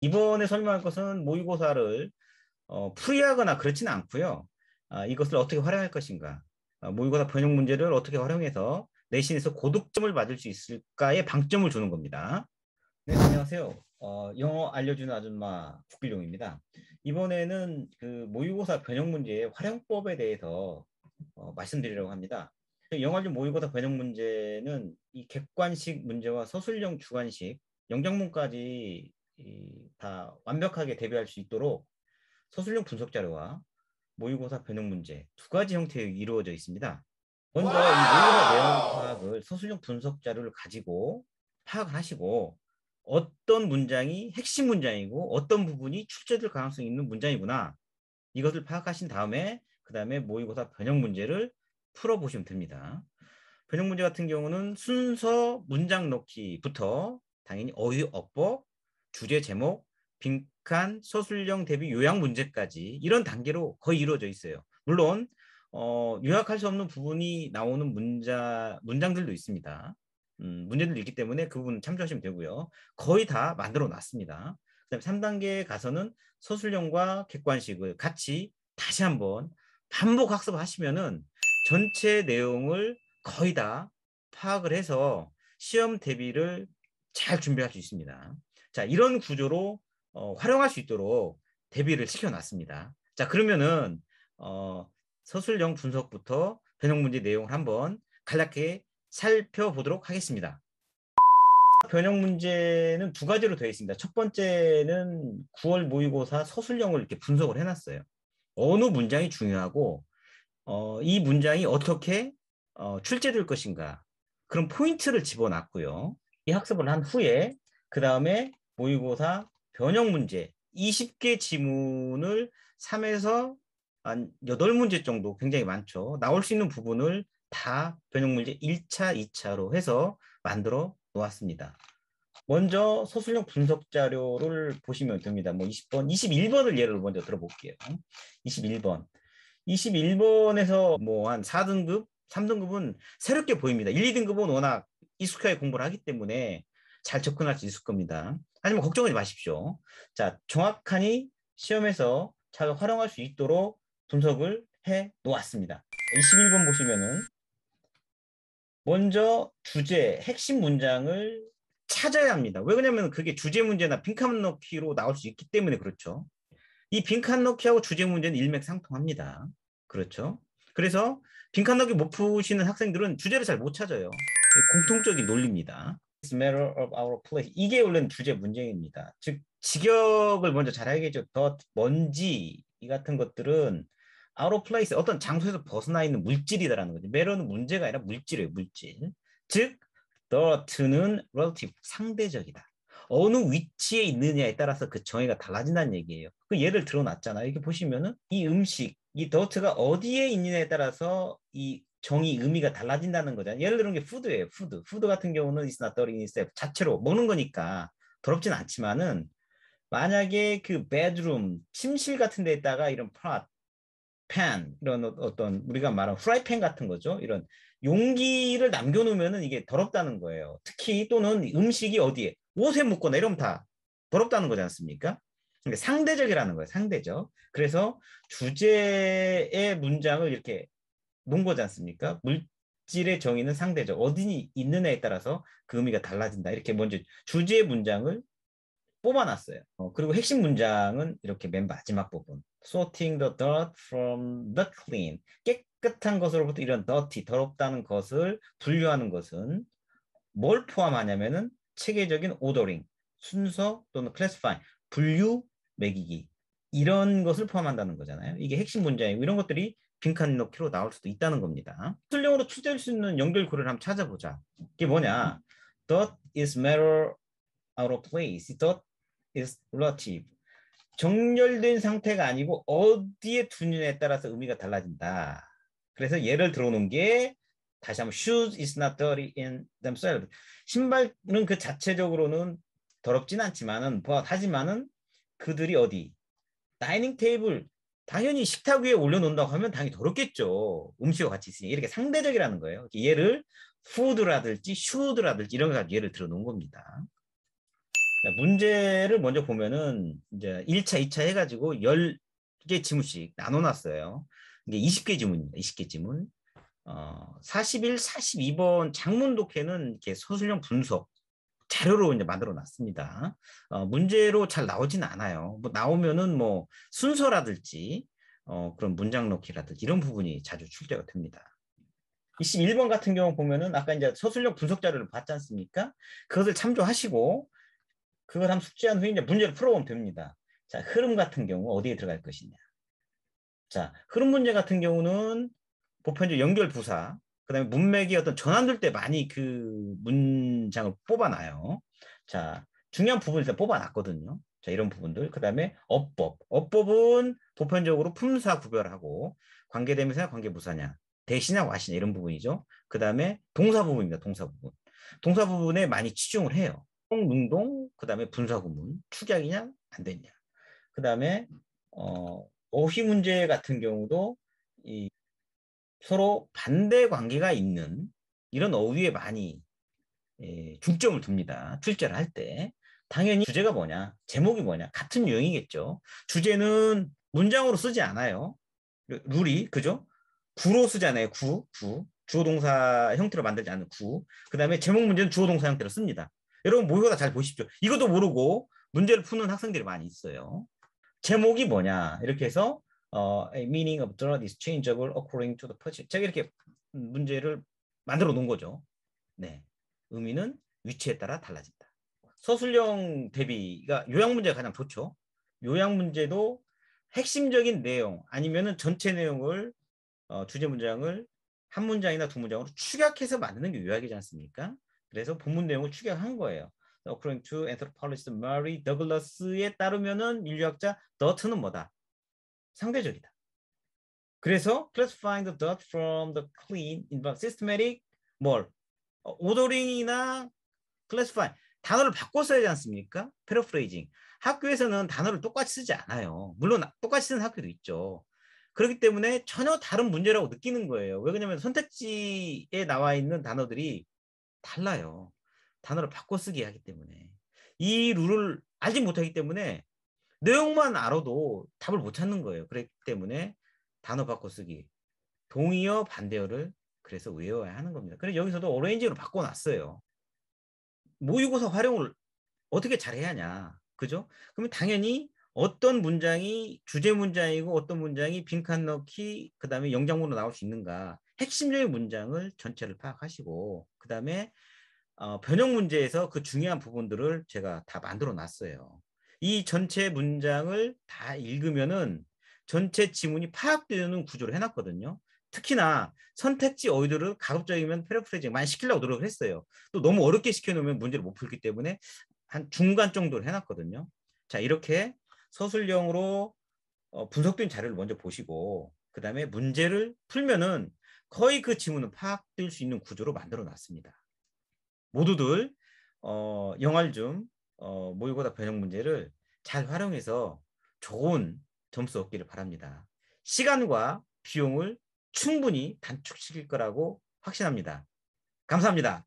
이번에 설명할 것은 모의고사를 풀이하거나 그렇지는 않고요. 이것을 어떻게 활용할 것인가, 모의고사 변형 문제를 어떻게 활용해서 내신에서 고득점을 받을 수 있을까에 방점을 주는 겁니다. 네, 안녕하세요. 영어 알려주는 아줌마 국길용입니다. 이번에는 그 모의고사 변형 문제의 활용법에 대해서 말씀드리려고 합니다. 영어 알림 모의고사 변형 문제는 이 객관식 문제와 서술형 주관식, 영장문까지 다 완벽하게 대비할 수 있도록 서술형 분석 자료와 모의고사 변형 문제 두 가지 형태로 이루어져 있습니다. 먼저 이 모의고사 내용 파악을 서술형 분석 자료를 가지고 파악을 하시고 어떤 문장이 핵심 문장이고 어떤 부분이 출제될 가능성이 있는 문장이구나, 이것을 파악하신 다음에 그 다음에 모의고사 변형 문제를 풀어보시면 됩니다. 변형 문제 같은 경우는 순서 문장 넣기부터 당연히 어휘, 어법, 주제 제목, 빈칸, 서술형 대비 요약 문제까지 이런 단계로 거의 이루어져 있어요. 물론 요약할 수 없는 부분이 나오는 문장들도 있습니다. 문제들도 있기 때문에 그 부분 참조하시면 되고요. 거의 다 만들어 놨습니다. 그다음에 3단계에 가서는 서술형과 객관식을 같이 다시 한번 반복 학습하시면은 전체 내용을 거의 다 파악을 해서 시험 대비를 잘 준비할 수 있습니다. 자, 이런 구조로 활용할 수 있도록 대비를 시켜놨습니다. 자, 그러면은 서술형 분석부터 변형 문제 내용을 한번 간략하게 살펴보도록 하겠습니다. 변형 문제는 두 가지로 되어 있습니다. 첫 번째는 9월 모의고사 서술형을 이렇게 분석을 해놨어요. 어느 문장이 중요하고 이 문장이 어떻게 출제될 것인가, 그런 포인트를 집어놨고요. 이 학습을 한 후에 그 다음에 모의고사 변형 문제 20개 지문을 3에서 한 8문제 정도, 굉장히 많죠. 나올 수 있는 부분을 다 변형 문제 1차, 2차로 해서 만들어 놓았습니다. 먼저 서술형 분석 자료를 보시면 됩니다. 뭐 20번, 21번을 예를 먼저 들어볼게요. 21번. 21번에서 뭐 한 4등급, 3등급은 새롭게 보입니다. 1, 2등급은 워낙 익숙하게 공부를 하기 때문에 잘 접근할 수 있을 겁니다. 하지만 걱정하지 마십시오. 자, 정확하니 시험에서 잘 활용할 수 있도록 분석을 해 놓았습니다. 21번 보시면은 먼저 주제, 핵심 문장을 찾아야 합니다. 왜 그러냐면 그게 주제 문제나 빈칸 넣기로 나올 수 있기 때문에 그렇죠. 이 빈칸 넣기하고 주제 문제는 일맥상통합니다. 그렇죠? 그래서 빈칸 넣기 못 푸시는 학생들은 주제를 잘 못 찾아요. 공통적인 논리입니다. It's a matter of our place. 이게 원래는 주제 문제입니다. 즉 직역을 먼저 잘 알겠죠. 더 먼지 이 같은 것들은 out of place, 어떤 장소에서 벗어나 있는 물질이다라는 거죠. matter는 문제가 아니라 물질이에요. 물질. 즉 dirt는 relative, 상대적이다. 어느 위치에 있느냐에 따라서 그 정의가 달라진다는 얘기예요. 그 예를 들어놨잖아요. 이렇게 보시면은 이 음식, 이 더트가 어디에 있느냐에 따라서 이 정의, 의미가 달라진다는 거잖아요. 예를 들은 게 푸드예요. 푸드. 푸드 같은 경우는 is not dirty in itself. 자체로 먹는 거니까 더럽진 않지만은 만약에 그 bedroom, 침실 같은 데에다가 이런 pot, pan, 이런 어떤 우리가 말하는 프라이팬 같은 거죠. 이런 용기를 남겨놓으면은 이게 더럽다는 거예요. 특히 또는 음식이 어디에 옷에 묻거나 이러면 다 더럽다는 거지 않습니까? 그러니까 상대적이라는 거예요. 상대적. 그래서 주제의 문장을 이렇게 놓은 거지 않습니까? 물질의 정의는 상대적. 어디 있느냐에 따라서 그 의미가 달라진다. 이렇게 먼저 주제의 문장을 뽑아놨어요. 그리고 핵심 문장은 이렇게 맨 마지막 부분. Sorting the dirt from the clean. 깨끗한 것으로부터 이런 dirty, 더럽다는 것을 분류하는 것은 뭘 포함하냐면은 체계적인 ordering, 순서 또는 classify, 분류, 매기기. 이런 것을 포함한다는 거잖아요. 이게 핵심 문장이고 이런 것들이 빈칸 넣기로 나올 수도 있다는 겁니다. 출력으로 출제할 수 있는 연결고리를 한번 찾아보자. 이게 뭐냐? Dot is matter out of place. Dot is relative. 정렬된 상태가 아니고 어디에 두느냐에 따라서 의미가 달라진다. 그래서 예를 들어놓은 게 다시 한번 shoes is not dirty in themselves. 신발은 그 자체적으로는 더럽진 않지만은 하지만은 그들이 어디 다이닝 테이블, 당연히 식탁 위에 올려놓는다고 하면 당연히 더럽겠죠. 음식과 같이 있으니 이렇게 상대적이라는 거예요. 예를 food라든지 should라든지 이런 거 예를 들어 놓은 겁니다. 문제를 먼저 보면은 이제 1차, 2차 해가지고 10개 지문씩 나눠놨어요. 이게 20개 지문입니다. 20개 지문. 41, 42번 장문 독해는 이렇게 서술형 분석 자료로 이제 만들어 놨습니다. 문제로 잘 나오진 않아요. 뭐 나오면은 뭐 순서라든지 그런 문장 넣기라든지 이런 부분이 자주 출제가 됩니다. 21번 같은 경우 보면은 아까 이제 서술형 분석 자료를 봤지 않습니까? 그것을 참조하시고 그걸 한번 숙지한 후에 이제 문제를 풀어보면 됩니다. 자, 흐름 같은 경우 어디에 들어갈 것이냐. 자, 흐름 문제 같은 경우는 보편적 연결 부사, 그다음에 문맥이 어떤 전환될 때 많이 그 문장을 뽑아놔요. 자, 중요한 부분을 일단 뽑아놨거든요. 자, 이런 부분들. 그다음에 어법. 어법은 보편적으로 품사 구별하고 관계대명사냐 관계부사냐, 대시냐 와시냐 이런 부분이죠. 그다음에 동사 부분입니다. 동사 부분. 동사 부분에 많이 치중을 해요. 능동, 그다음에 분사구문, 축약이냐 안 되냐. 그다음에 어휘 문제 같은 경우도 이 서로 반대 관계가 있는 이런 어휘에 많이 중점을 둡니다. 출제를 할 때. 당연히 주제가 뭐냐, 제목이 뭐냐, 같은 유형이겠죠. 주제는 문장으로 쓰지 않아요. 룰이, 그죠? 구로 쓰잖아요. 구. 주어 동사 형태로 만들지 않는 구. 그 다음에 제목 문제는 주어 동사 형태로 씁니다. 여러분 모의고사 잘 보십시오. 이것도 모르고 문제를 푸는 학생들이 많이 있어요. 제목이 뭐냐 이렇게 해서 a meaning of the is changeable according to the person. 제가 이렇게 문제를 만들어 놓은 거죠. 네, 의미는 위치에 따라 달라진다. 서술형 대비가 요약 문제가 가장 좋죠. 요약 문제도 핵심적인 내용 아니면은 전체 내용을 주제 문장을 한 문장이나 두 문장으로 축약해서 만드는 게 요약이지 않습니까? 그래서 본문 내용을 축약한 거예요. According to anthropologist Mary Douglas에 따르면은 인류학자 dot는 뭐다? 상대적이다. 그래서 classifying the dot from the clean involves systematic 뭘 오더링이나 classify 단어를 바꿔 써야지 않습니까? paraphrasing. 학교에서는 단어를 똑같이 쓰지 않아요. 물론 똑같이 쓰는 학교도 있죠. 그렇기 때문에 전혀 다른 문제라고 느끼는 거예요. 왜 그러냐면 선택지에 나와 있는 단어들이 달라요. 단어를 바꿔 쓰기 하기 때문에. 이 룰을 알지 못하기 때문에 내용만 알아도 답을 못 찾는 거예요. 그렇기 때문에 단어 바꿔 쓰기, 동의어, 반대어를 그래서 외워야 하는 겁니다. 그래서 여기서도 오렌지로 바꿔놨어요. 모의고사 활용을 어떻게 잘해야 하냐. 그죠? 그러면 당연히 어떤 문장이 주제 문장이고 어떤 문장이 빈칸 넣기, 그 다음에 영장문으로 나올 수 있는가. 핵심적인 문장을 전체를 파악하시고, 그 다음에 변형 문제에서 그 중요한 부분들을 제가 다 만들어 놨어요. 이 전체 문장을 다 읽으면은 전체 지문이 파악되는 구조를 해놨거든요. 특히나 선택지 어휘들을 가급적이면 패러프레이징 많이 시키려고 노력을 했어요. 또 너무 어렵게 시켜놓으면 문제를 못 풀기 때문에 한 중간 정도로 해놨거든요. 자, 이렇게 서술형으로 분석된 자료를 먼저 보시고 그 다음에 문제를 풀면은 거의 그 지문은 파악될 수 있는 구조로 만들어 놨습니다. 모두들 영알줌 모의고사 변형 문제를 잘 활용해서 좋은 점수 얻기를 바랍니다. 시간과 비용을 충분히 단축시킬 거라고 확신합니다. 감사합니다.